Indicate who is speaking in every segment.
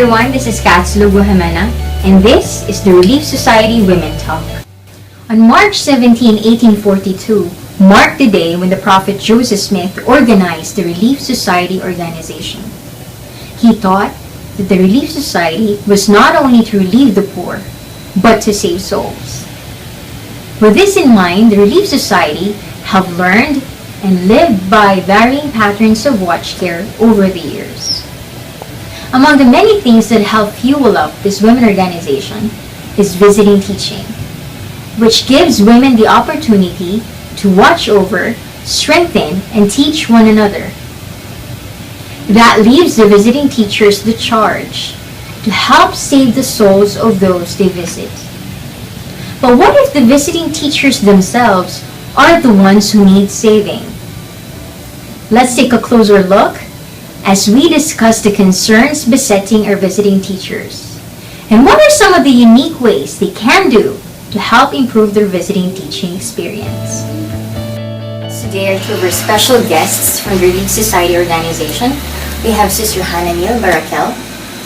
Speaker 1: everyone, this is Lahug, and this is the Relief Society Women Talk. On March 17, 1842, marked the day when the Prophet Joseph Smith organized the Relief Society organization. He taught that the Relief Society was not only to relieve the poor, but to save souls. With this in mind, the Relief Society have learned and lived by varying patterns of watch care over the years. Among the many things that help fuel up this women organization is visiting teaching, which gives women the opportunity to watch over, strengthen, and teach one another. That leaves the visiting teachers the charge to help save the souls of those they visit. But what if the visiting teachers themselves are the ones who need saving? Let's take a closer look as we discuss the concerns besetting our visiting teachers and what are some of the unique ways they can do to help improve their visiting teaching experience. Today are two of our special guests from the Relief Society organization. We have Sister Hannah Neal Barakel,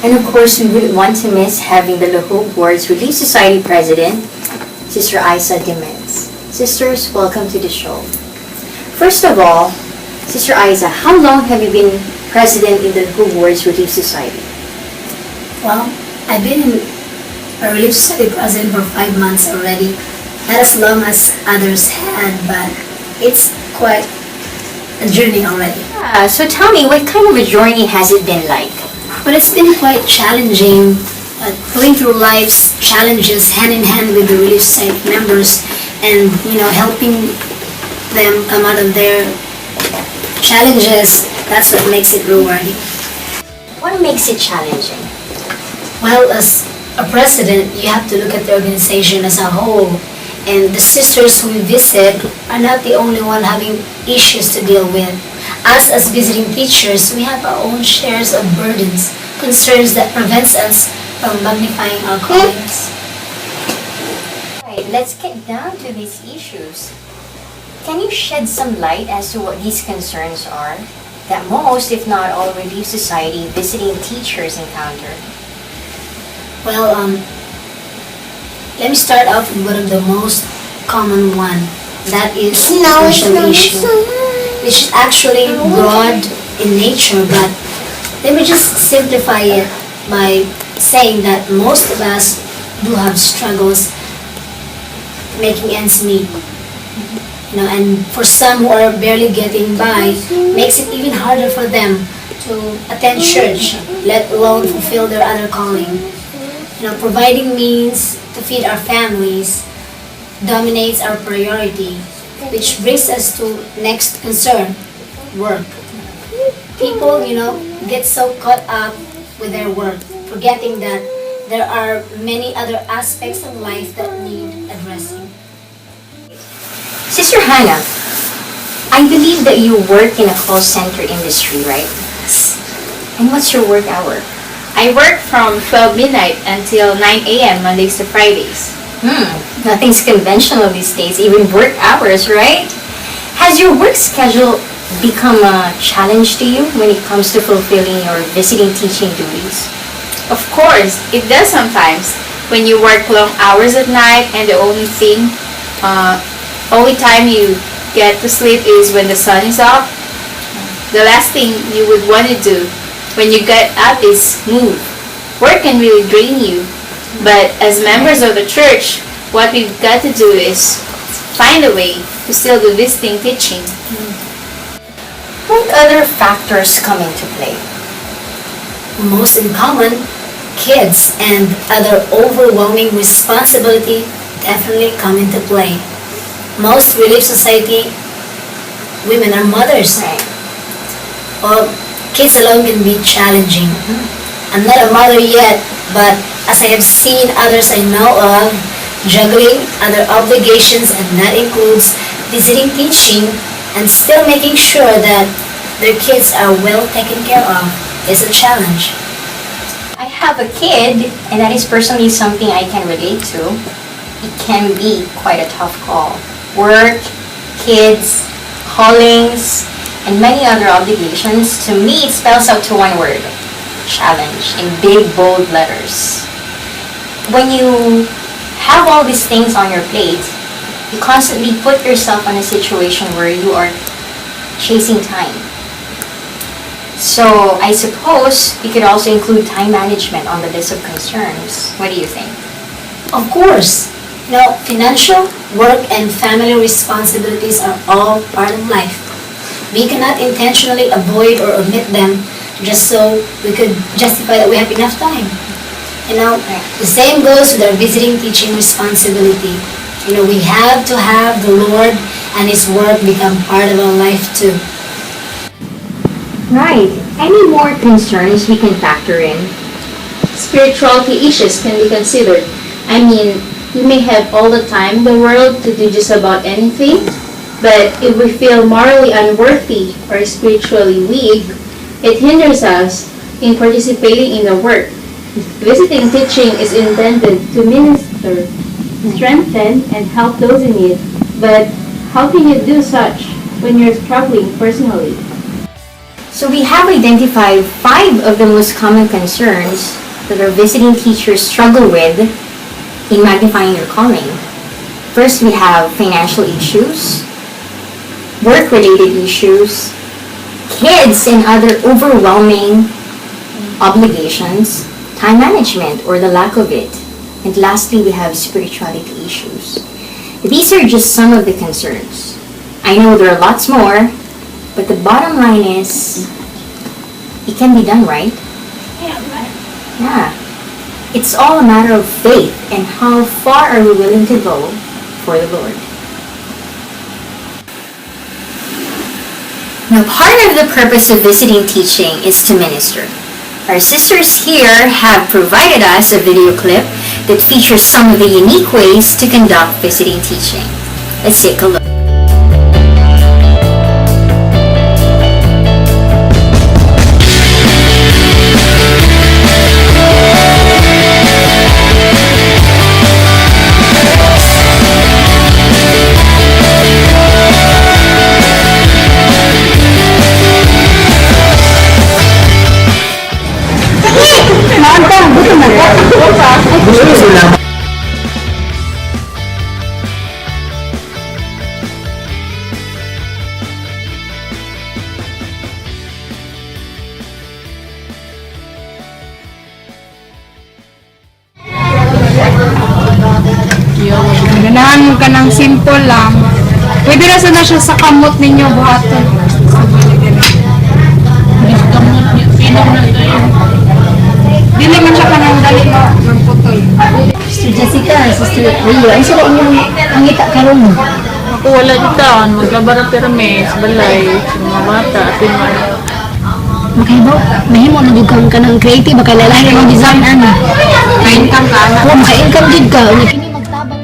Speaker 1: and of course we wouldn't want to miss having the Lahug Ward's Relief Society President, Sister Isa Demens. Sisters, welcome to the show. First of all, Sister Isa, how long have you been President in the Lahug Ward's Relief Society?
Speaker 2: Well, I've been a Relief Society President for 5 months already. Not as long as others had, but it's quite a journey already.
Speaker 1: So tell me, what kind of a journey has it been like?
Speaker 2: But it's been quite challenging, going through life's challenges hand in hand with the Relief Society members and, helping them come out of their challenges. That's what makes it rewarding.
Speaker 1: What makes it challenging?
Speaker 2: Well, as a president, you have to look at the organization as a whole. And the sisters who we visit are not the only one having issues to deal with. Us as visiting teachers, we have our own shares of burdens, concerns that prevents us from magnifying our callings.
Speaker 1: Right, let's get down to these issues. Can you shed some light as to what these concerns are that most, if not all, Relief Society visiting teachers encounter?
Speaker 2: Well, let me start off with one of the most common one. That is social issue, which is actually broad in nature, but let me just simplify it by saying that most of us do have struggles making ends meet. And for some who are barely getting by, makes it even harder for them to attend church, let alone fulfill their other calling. Providing means to feed our families dominates our priority, which brings us to next concern, work. People, get so caught up with their work, forgetting that there are many other aspects of life that need addressing.
Speaker 1: Sister Hannah, I believe that you work in a call center industry, right? And what's your work hour?
Speaker 3: I work from 12 midnight until 9 a.m. Mondays to Fridays.
Speaker 1: Nothing's conventional these days, even work hours, right? Has your work schedule become a challenge to you when it comes to fulfilling your visiting teaching duties?
Speaker 3: Of course, it does sometimes. When you work long hours at night and the only time you get to sleep is when the sun is up, the last thing you would want to do when you get up is move. Work can really drain you, but as members of the church, what we've got to do is find a way to still do visiting teaching.
Speaker 1: What other factors come into play?
Speaker 2: Most in common, kids and other overwhelming responsibility definitely come into play. Most Relief Society women are mothers.
Speaker 1: Right.
Speaker 2: Well, kids alone can be challenging. I'm not a mother yet, but as I have seen others I know of juggling other obligations, and that includes visiting teaching and still making sure that their kids are well taken care of, is a challenge.
Speaker 1: I have a kid, and that is personally something I can relate to. It can be quite a tough call. Work, kids, callings, and many other obligations. To me, it spells out to one word: challenge in big, bold letters. When you have all these things on your plate, you constantly put yourself in a situation where you are chasing time. So I suppose we could also include time management on the list of concerns. What do you think?
Speaker 2: Of course, financial, work, and family responsibilities are all part of life. We cannot intentionally avoid or omit them just so we could justify that we have enough time. The same goes with our visiting teaching responsibility. We have to have the Lord and His Word become part of our life too.
Speaker 1: Right. Any more concerns we can factor in?
Speaker 3: Spirituality issues can be considered. I mean, we may have all the time in the world to do just about anything, but if we feel morally unworthy or spiritually weak, it hinders us in participating in the work. Visiting teaching is intended to minister, strengthen, and help those in need. But how can you do such when you're struggling personally?
Speaker 1: So we have identified 5 of the most common concerns that our visiting teachers struggle with in magnifying their calling. First, we have financial issues, work-related issues, kids and other overwhelming obligations, time management or the lack of it, and lastly, we have spirituality issues. These are just some of the concerns. I know there are lots more, but the bottom line is, it can be done, right? Yeah. It's all a matter of faith and how far are we willing to go for the Lord. Now, part of the purpose of visiting teaching is to minister. Our sisters here have provided us a video clip that features some of the unique ways to conduct visiting teaching. Let's take a look.
Speaker 4: Ganahan mo ka ng simple lang. Pwede na sana siya sa kamot ninyo buhaton. Dili man siya ka ng dali ng putol.
Speaker 2: Sister Jessica, Sister Rio, ay sila inyong angita karon mo.
Speaker 4: Ako wala dito. Maglabara permes, balay, mga bata, at yung mga
Speaker 2: Makahibaw, mahimo na dugkan ka ng creative, baka lalaki ng design ano.
Speaker 4: ka-income ka na.
Speaker 2: Oo, maka-income din ka. Unya kini magtabang.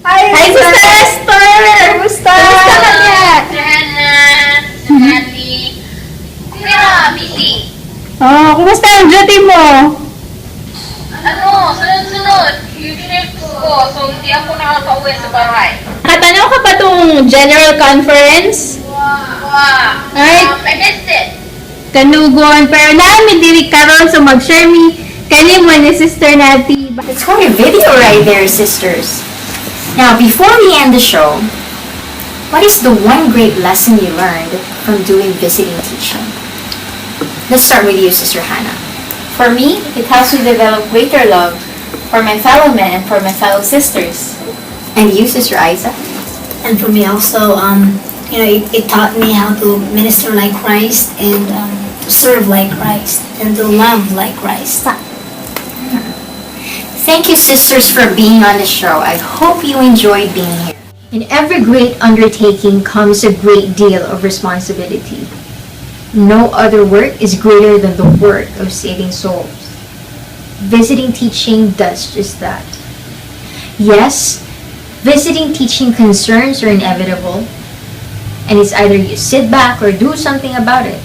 Speaker 3: Hi, Sister Esther! Kumusta? Kumusta ka niya?
Speaker 5: Busy.
Speaker 4: Kumusta ang duty mo?
Speaker 5: Sunod-sunod. Yung trip ko, so hindi ako nakaka-uwi sa bahay.
Speaker 3: Nakatanaw ka pa tong general conference? Ay.
Speaker 5: I missed it.
Speaker 3: Kanugon, pero namin dili karon so mag-share me kani mo ni Sister Nati.
Speaker 1: It's quite a video right there, sisters. Now, before we end the show, what is the one great lesson you learned from doing visiting teaching? Let's start with you, Sister Hannah.
Speaker 3: For me, it helps me develop greater love for my fellow men and for my fellow sisters.
Speaker 1: And you, Sister Isa?
Speaker 2: And for me also, it taught me how to minister like Christ and to serve like Christ and to love like Christ.
Speaker 1: Thank you, sisters, for being on the show. I hope you enjoyed being here. In every great undertaking comes a great deal of responsibility. No other work is greater than the work of saving souls. Visiting teaching does just that. Yes, visiting teaching concerns are inevitable, and it's either you sit back or do something about it.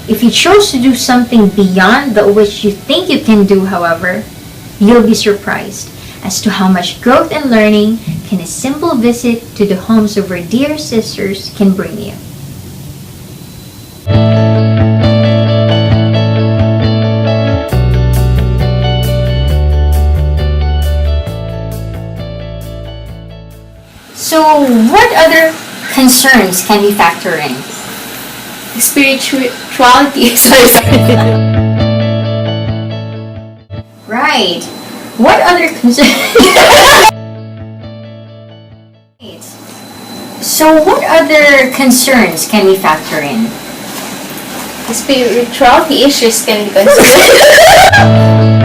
Speaker 1: If you chose to do something beyond that which you think you can do, however, you'll be surprised as to how much growth and learning can a simple visit to the homes of our dear sisters can bring you. So, what other concerns can we factor in?
Speaker 3: Spirituality. Sorry.
Speaker 1: Right. What other concerns? So, what other concerns can we factor in?
Speaker 3: Spirituality issues can be considered.